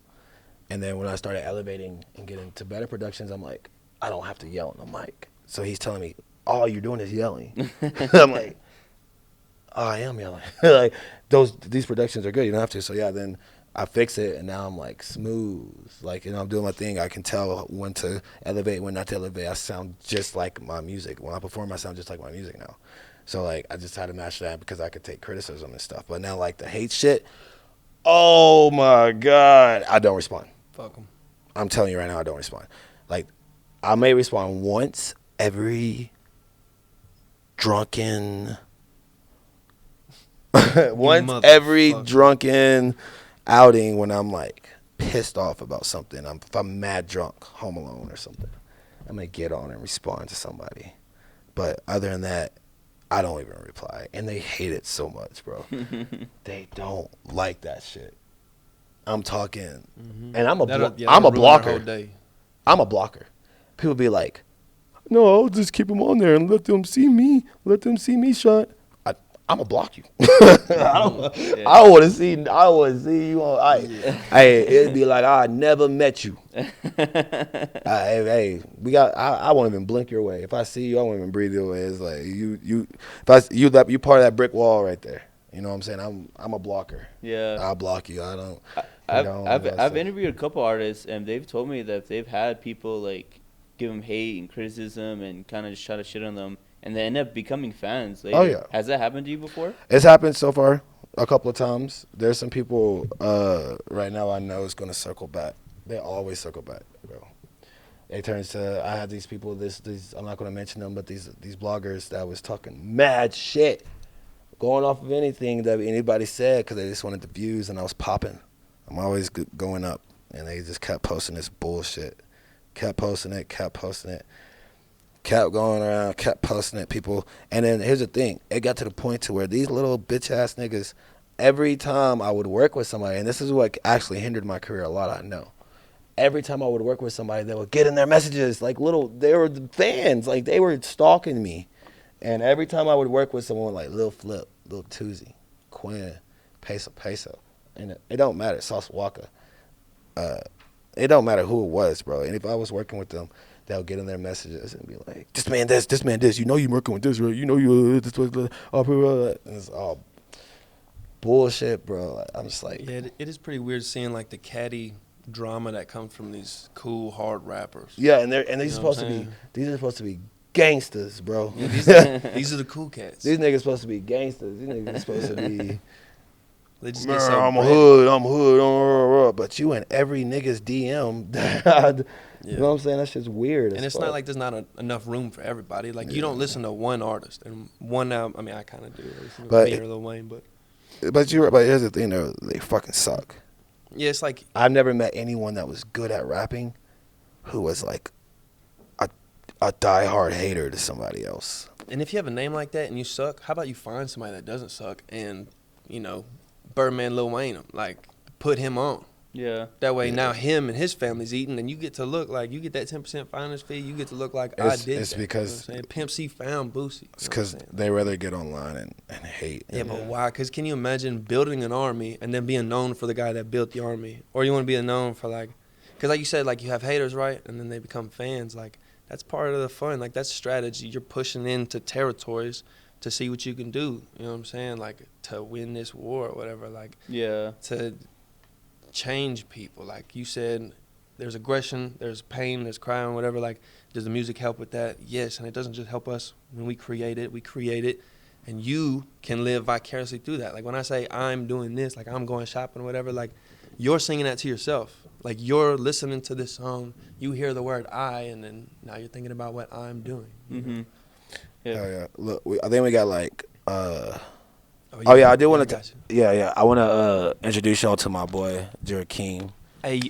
S2: And then when I started elevating and getting to better productions, I'm like, I don't have to yell on the mic. So he's telling me, all you're doing is yelling. I'm like, oh, I am yelling. Like, these productions are good. You don't have to. So, yeah, then I fix it, and now I'm, like, smooth. Like, I'm doing my thing. I can tell when to elevate, when not to elevate. I sound just like my music. When I perform, I sound just like my music now. So, like, I just had to match that because I could take criticism and stuff. But now, like, the hate shit, oh, my God. I don't respond.
S3: Fuck them.
S2: I'm telling you right now, I don't respond. Like, I may respond once every drunken drunken outing when I'm like pissed off about something. If I'm mad drunk, home alone or something, I may get on and respond to somebody. But other than that, I don't even reply. And they hate it so much, bro. They don't like that shit. I'm talking, and I'm a blocker. I'm a blocker. People be like, no, I'll just keep them on there and let them see me. Let them see me shot. I'm gonna block you. I want to see you on. It'd be like I never met you. I won't even blink your way. If I see you, I won't even breathe your way. It's like you part of that brick wall right there. You know what I'm saying? I'm a blocker.
S1: Yeah.
S2: I'll block you. I don't.
S1: I've interviewed a couple artists, and they've told me that they've had people like give them hate and criticism and kind of just try to shit on them, and they end up becoming fans later.
S2: Oh yeah.
S1: Has that happened to you before?
S2: It's happened so far a couple of times. There's some people right now I know is gonna circle back. They always circle back, bro. It turns to I had these people. These I'm not gonna mention them, but these bloggers that was talking mad shit, going off of anything that anybody said because they just wanted the views, and I was popping. I'm always going up, and they just kept posting this bullshit. Kept posting it, kept going around, kept posting it, people. And then here's the thing. It got to the point to where these little bitch-ass niggas, every time I would work with somebody, and this is what actually hindered my career a lot, I know. Every time I would work with somebody, they would get in their messages, like they were fans, like they were stalking me. And every time I would work with someone like Lil Flip, Lil Tuzi, Quinn, Peso, and it don't matter, Sauce Walker, it don't matter who it was, bro. And if I was working with them, they'll get in their messages and be like, this man this. You know you working with this, right? You know you this. And it's all bullshit, bro. Like, I'm just like.
S3: Yeah, it is pretty weird seeing like the catty drama that comes from these cool, hard rappers.
S2: Yeah, and these are supposed to be gangsters, bro.
S3: Yeah, these are the cool cats.
S2: These niggas supposed to be gangsters. These niggas supposed to be.
S3: They just
S2: Man,
S3: get so
S2: I'm hood. But you in every nigga's DM. You know what I'm saying? That shit's weird.
S3: And it's not like there's not enough room for everybody. Like, you don't listen to one artist and one album. I mean, I kind of do.
S2: But
S3: me or Lil Wayne, but
S2: here's the thing, though. They fucking suck.
S3: yeah, it's like
S2: I've never met anyone that was good at rapping who was like a diehard hater to somebody else.
S3: And if you have a name like that and you suck, how about you find somebody that doesn't suck and, Birdman Lil Wayne, like, put him on.
S1: Yeah.
S3: That way now him and his family's eating, and you get to look like, you get that 10% finder's fee, you get to look like I did
S2: it's
S3: that.
S2: Because
S3: Pimp C found Boosie.
S2: It's because they rather get online and hate.
S3: Yeah, but why? Because can you imagine building an army and then being known for the guy that built the army? Or you want to be known for because like you said, like you have haters, right? And then they become fans. Like that's part of the fun. Like that's strategy. You're pushing into territories to see what you can do. You know what I'm saying? Like to win this war or whatever. Like to change people. Like you said, there's aggression, there's pain, there's crying, whatever. Like, does the music help with that? Yes, and it doesn't just help us when we create it, and you can live vicariously through that. Like when I say I'm doing this, like I'm going shopping or whatever, like you're singing that to yourself. Like you're listening to this song, you hear the word I, and then now you're thinking about what I'm doing.
S1: Mm-hmm. Yeah.
S2: Oh, yeah. Look, I think we got like. I do want to. I want to introduce y'all to my boy Jared King.
S3: Hey,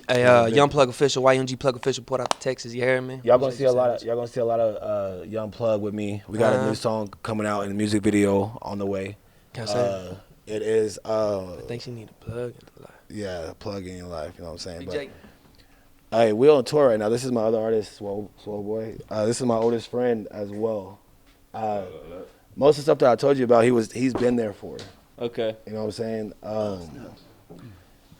S3: Young Plug official, YNG Plug official, Port out to Texas. You hear me?
S2: Y'all gonna see a lot of Young Plug with me. We got a new song coming out in the music video on the way.
S3: Can I say
S2: it is.
S3: I think she need a plug in her life.
S2: Yeah, a plug in your life. You know what I'm saying?
S3: Jake.
S2: Hey, we're on tour right now. This is my other artist, Swole Boy. This is my oldest friend as well. Most of the stuff that I told you about, he's been there for.
S1: Okay.
S2: You know what I'm saying?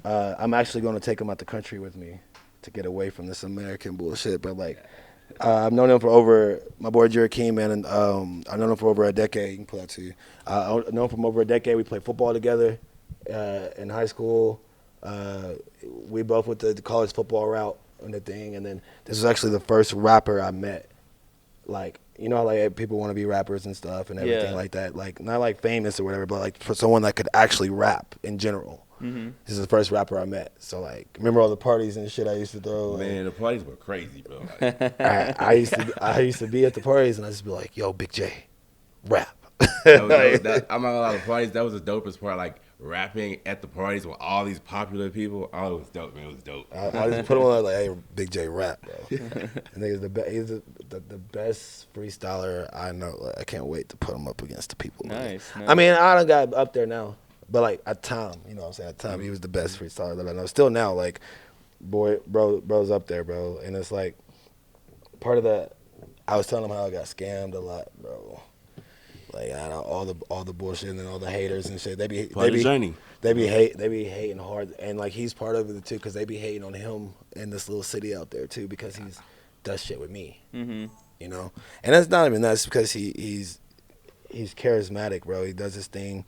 S2: I'm actually going to take him out the country with me to get away from this American bullshit. But like, I've known him for over my boy Joaquin, man, and I've known him for over a decade. You can pull that to you. I've known him from over a decade. We played football together in high school. We both went the college football route and the thing. And then this was actually the first rapper I met. Like, you know, like people want to be rappers and stuff and everything
S1: Yeah.
S2: like that. Like, not like famous or whatever, but like for someone that could actually rap in general.
S1: Mm-hmm.
S2: This is the first rapper I met. So like, remember all the parties and shit I used to throw.
S4: Man, the parties were crazy, bro. Like,
S2: I used to be at the parties and I just be like, "Yo, Big J, rap."
S4: I'm not gonna lie, the parties, that was the dopest part. Like rapping at the parties with all these popular people. Oh, it was dope, man. It was dope.
S2: I just put him on like, "Hey, Big J, rap, bro." I think he's the best freestyler I know. Like, I can't wait to put him up against the people.
S1: Nice.
S2: I mean, I done got up there now, but like at time, you know what I'm saying? At time, he was the best freestyler that I know. Still now, like, bro's up there, bro. And it's like part of that. I was telling him how I got scammed a lot, bro. Like, I know all the bullshit and all the haters and shit. They be
S4: journey.
S2: They be hating hard, and like he's part of it too, because they be hating on him in this little city out there too, because he's does shit with me,
S1: Mm-hmm.
S2: you know. And that's not even that's because he's charismatic, bro. He does his thing.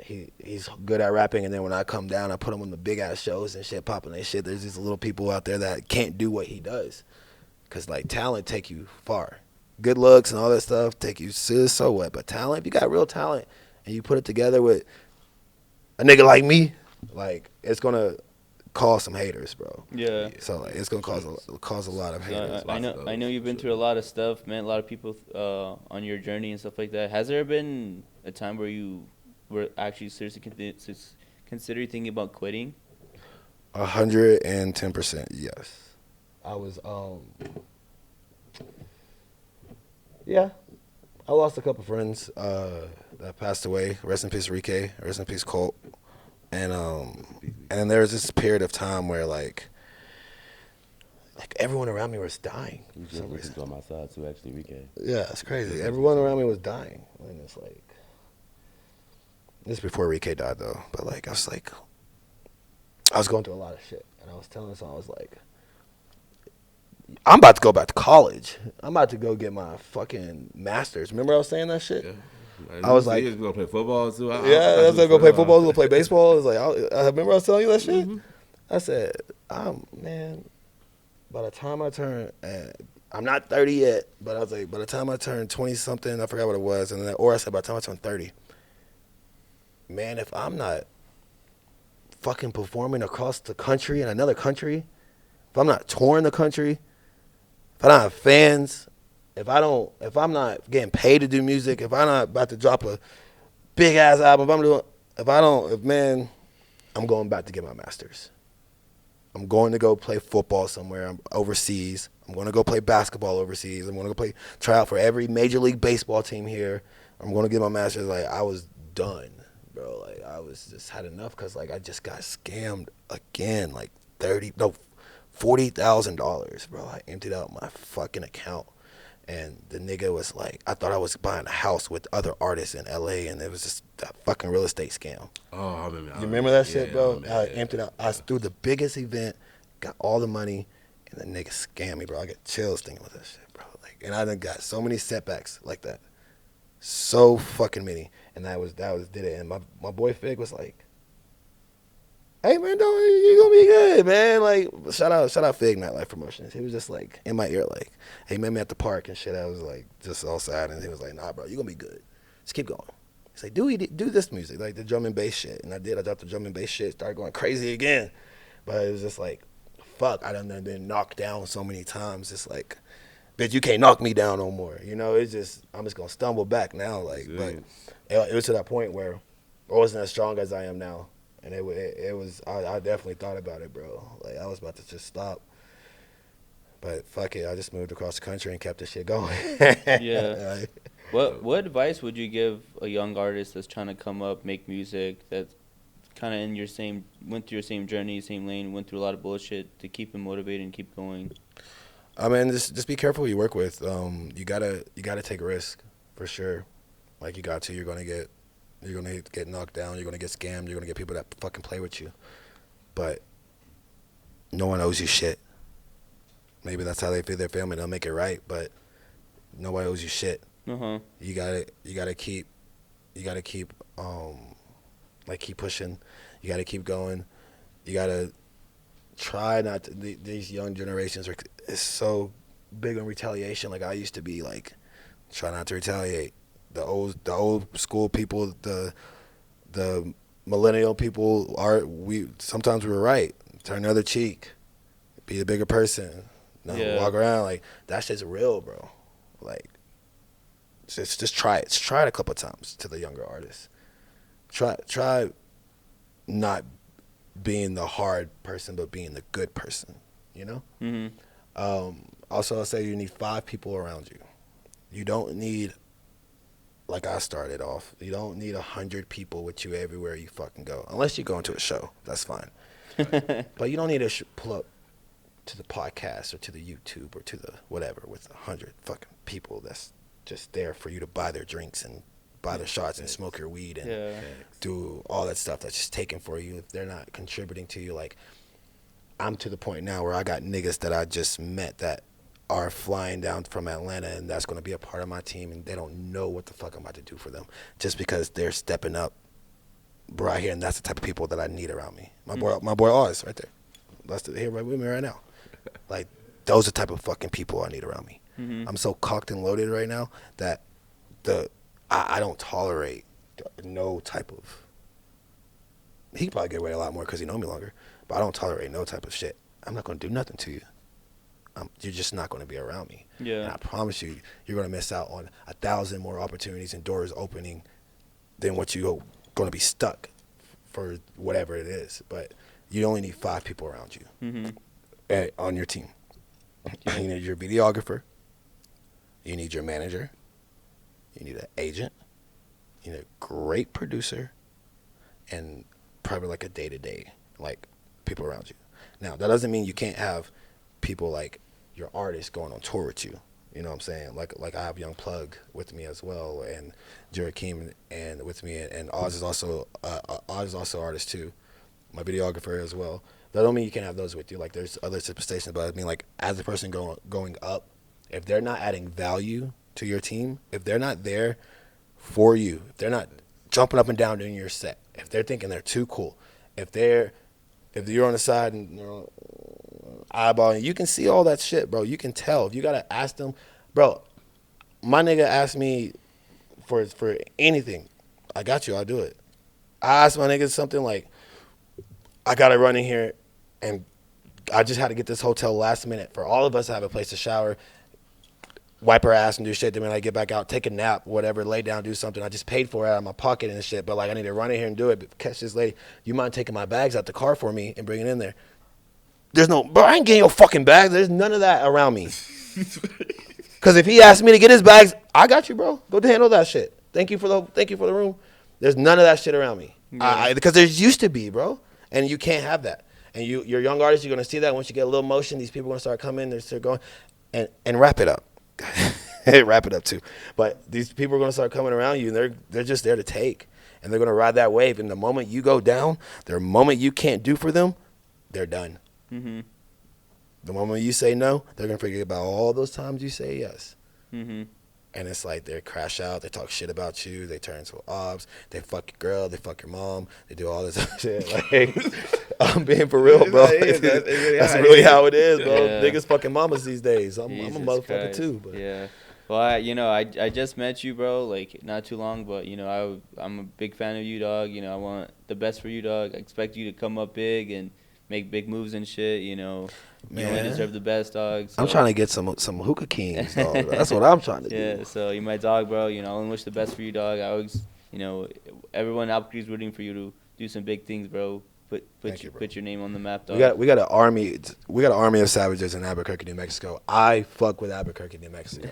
S2: He's good at rapping, and then when I come down, I put him on the big ass shows and shit, popping that shit. There's these little people out there that can't do what he does, because like talent take you far. Good looks and all that stuff take you so what, but talent, if you got real talent and you put it together with a nigga like me, like it's gonna cause some haters, bro.
S1: Yeah.
S2: So like it's gonna cause a lot of haters.
S1: I know you've been through a lot of stuff, man. A lot of people on your journey and stuff like that. Has there been a time where you were actually seriously considering thinking about quitting?
S2: 110%, yes. I was yeah. I lost a couple friends that passed away. Rest in peace, Rike. Rest in peace, Colt. And then there was this period of time where like everyone around me was dying.
S4: You just on my side too, actually, weekend.
S2: Yeah, it's crazy. Everyone around me was dying. And it's like, this is before Rike died though. But like, I was going through a lot of shit. And I was telling someone, I was like, I'm about to go back to college. I'm about to go get my fucking master's. Remember I was saying that shit?
S4: Yeah.
S2: I was like,
S4: you gonna play football too?
S2: I was gonna go play football, I was gonna play baseball. I was like, I remember I was telling you that shit? Mm-hmm. I said, man, by the time I turn, I'm not 30 yet, but I was like, by the time I turn 20 something, I forgot what it was, or I said by the time I turn 30, man, if I'm not fucking performing across the country in another country, if I'm not touring the country, if I don't have fans, if I'm not getting paid to do music, if I'm not about to drop a big ass album, I'm going back to get my master's. I'm going to go play football somewhere overseas. I'm going to go play basketball overseas. I'm going to try out for every major league baseball team here. I'm going to get my master's. Like, I was done, bro. Like, I was just had enough because like I just got scammed again. Like $40,000, bro. I emptied out my fucking account. And the nigga was like, I thought I was buying a house with other artists in LA, and it was just that fucking real estate scam.
S4: Oh, I remember.
S2: You remember that shit, bro? I
S4: Yeah.
S2: emptied out. I threw the biggest event, got all the money, and the nigga scammed me, bro. I get chills thinking about that shit, bro. Like, and I done got so many setbacks like that, so fucking many, and that did it. And my boy Fig was like, "Hey man, you gonna be good, man." Like, shout out Fig Nightlife Promotions. He was just like in my ear, like, he met me at the park and shit. I was like just all sad, and he was like, "Nah, bro, you gonna be good. Just keep going." He's like, do this music, like the drum and bass shit. And I did. I dropped the drum and bass shit, started going crazy again. But it was just like, fuck, I done been knocked down so many times. It's like, bitch, you can't knock me down no more. You know, it's just, I'm just gonna stumble back now. Like, but it was to that point where I wasn't as strong as I am now. And it was, I definitely thought about it, bro. Like, I was about to just stop. But fuck it, I just moved across the country and kept this shit going.
S1: Yeah. What advice would you give a young artist that's trying to come up, make music, that's kind of went through your same journey, same lane, went through a lot of bullshit, to keep him motivated and keep going?
S2: I mean, just be careful who you work with. You gotta take a risk for sure. Like, you're gonna get You're gonna get knocked down. You're gonna get scammed. You're gonna get people that fucking play with you. But no one owes you shit. Maybe that's how they feed their family. They'll make it right, but nobody owes you shit.
S1: Uh-huh.
S2: You gotta keep keep pushing. You gotta keep going. You gotta try not to. These young generations is so big on retaliation. Like I used to be, like, try not to retaliate. The old school people, the millennial people sometimes we were right. Turn the other cheek. Be a bigger person. Walk around like that shit's real, bro. Like just try it. Just try it a couple of times to the younger artists. Try not being the hard person, but being the good person. You know.
S1: Mm-hmm.
S2: Also, I'll say you need 5 people around you. You don't need, like I started off, you don't need 100 people with you everywhere you fucking go. Unless you're going to a show, that's fine. But you don't need to pull up to the podcast or to the YouTube or to the whatever with 100 fucking people that's just there for you to buy their drinks and buy their shots and smoke your weed and do all that stuff that's just taken for you if they're not contributing to you. Like, I'm to the point now where I got niggas that I just met that are flying down from Atlanta and that's going to be a part of my team, and they don't know what the fuck I'm about to do for them just because they're stepping up right here, and that's the type of people that I need around me. My boy Oz right there. That's here right with me right now. Like, those are the type of fucking people I need around me.
S1: Mm-hmm.
S2: I'm so cocked and loaded right now that I don't tolerate no type of. He could probably get away a lot more because he know me longer, but I don't tolerate no type of shit. I'm not going to do nothing to you. You're just not going to be around me.
S1: Yeah.
S2: And I promise you, you're going to miss out on 1,000 more opportunities and doors opening than what you're going to be stuck for whatever it is. But you only need 5 people around you.
S1: Mm-hmm.
S2: On your team. You need your videographer. You need your manager. You need an agent. You need a great producer. And probably like a day-to-day, like, people around you. Now, that doesn't mean you can't have people like your artists going on tour with you. You know what I'm saying? Like I have Young Plug with me as well, and Joakim and with me, and Oz is also artist too, my videographer as well. That don't mean you can't have those with you. Like, there's other stations, but I mean, like, as a person going up, if they're not adding value to your team, if they're not there for you, if they're not jumping up and down during your set, if they're thinking they're too cool, if you're on the side and eyeballing, you can see all that shit, bro. You can tell. If you gotta ask them, bro. My nigga asked me for anything. I got you. I'll do it. I asked my nigga something like, I gotta run in here, and I just had to get this hotel last minute for all of us to have a place to shower, wipe our ass and do shit. Then when I get back out, take a nap, whatever, lay down, do something. I just paid for it out of my pocket and shit. But like, I need to run in here and do it. But catch this lady. You mind taking my bags out the car for me and bring it in there? Bro, I ain't getting your fucking bags. There's none of that around me. Because if he asked me to get his bags, I got you, bro. Go handle that shit. Thank you for the room. There's none of that shit around me. Yeah. Because there used to be, bro. And you can't have that. And you're young artists, you're going to see that. Once you get a little motion, these people are going to start coming, they're start going. And wrap it up. Wrap it up, too. But these people are going to start coming around you, and they're just there to take. And they're going to ride that wave. And the moment you go down, the moment you can't do for them, they're done.
S1: Mm-hmm.
S2: The moment you say no, they're going to forget about all those times you say yes.
S1: Mm-hmm.
S2: And it's like they crash out, they talk shit about you, they turn into obs, they fuck your girl, they fuck your mom, they do all this shit. Like, I'm being for real, bro. That's really how it is, bro.
S1: Yeah.
S2: Niggas fucking mamas these days. I'm a
S1: Jesus
S2: motherfucker
S1: Christ.
S2: too. But.
S1: Yeah. Well, I just met you, bro, like, not too long, but, I'm a big fan of you, dog. I want the best for you, dog. I expect you to come up big and make big moves and shit, Man. You deserve the best, dog. So.
S2: I'm trying to get some hookah kings, dog. That's what I'm trying to do.
S1: Yeah, so you're my dog, bro. I only wish the best for you, dog. I always, everyone in Albuquerque is rooting for you to do some big things, bro. Put your name on the map, dog.
S2: We got an army of savages in Albuquerque, New Mexico. I fuck with Albuquerque, New Mexico.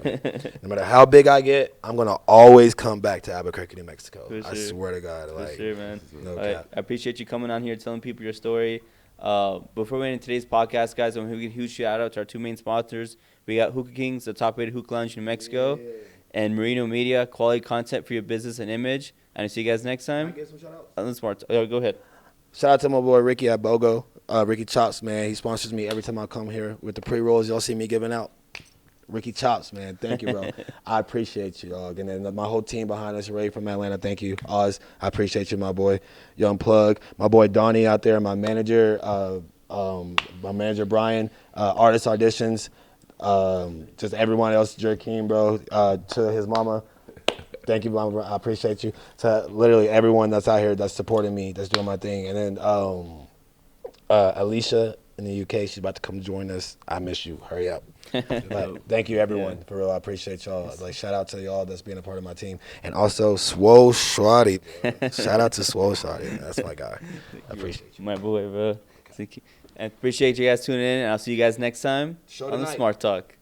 S2: No matter how big I get, I'm gonna always come back to Albuquerque, New Mexico.
S1: For sure.
S2: I swear to God,
S1: For sure, man.
S2: No
S1: cap. I appreciate you coming on here telling people your story. Before we end today's podcast, guys, I want to give a huge shout out to our 2 main sponsors. We got Hookah Kings, the top rated hookah lounge in New Mexico, and Merino Media, quality content for your business and image. And I'll see you guys next time.
S2: Get some shout-outs?
S1: On the Smart Talk. Go ahead.
S2: Shout out to my boy Ricky at BOGO. Ricky Chops, man. He sponsors me every time I come here with the pre-rolls y'all see me giving out. Ricky Chops, man. Thank you, bro. I appreciate you, dog. And then my whole team behind us, Ray from Atlanta, thank you. Oz, I appreciate you, my boy. Young Plug. My boy Donnie out there, my manager Brian, Artist Auditions, just everyone else, Jerkeem, bro, to his mama. Thank you, mama. I appreciate you. To literally everyone that's out here that's supporting me, that's doing my thing. And then Alicia in the UK, she's about to come join us. I miss you. Hurry up. Like, thank you, everyone. For real, I appreciate y'all. Like, shout out to y'all that's being a part of my team. And also, Swole Shawty. Shout out to Swole Shawty. That's my guy. I appreciate you.
S1: My boy, bro. Thank you. And appreciate you guys tuning in, and I'll see you guys next time on the Smart Talk.